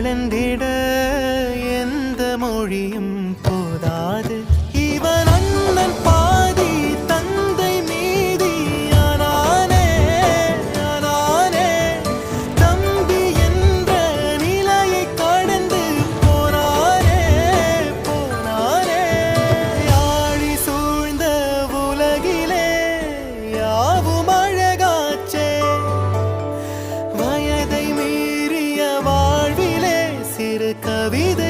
அளந்திட எந்த மொழியும் போதாது. இவன் அண்ணன் பாதி தந்தை மீதி ஆனானே ஆனானே. தம்பி என்ற நிலையை கடந்து போனானே போனானே. யாழி சூழ்ந்த உலகிலே யாவும் அழகாச்சே. வயதை மீறிய வாழ்விலே சிறு கவிதை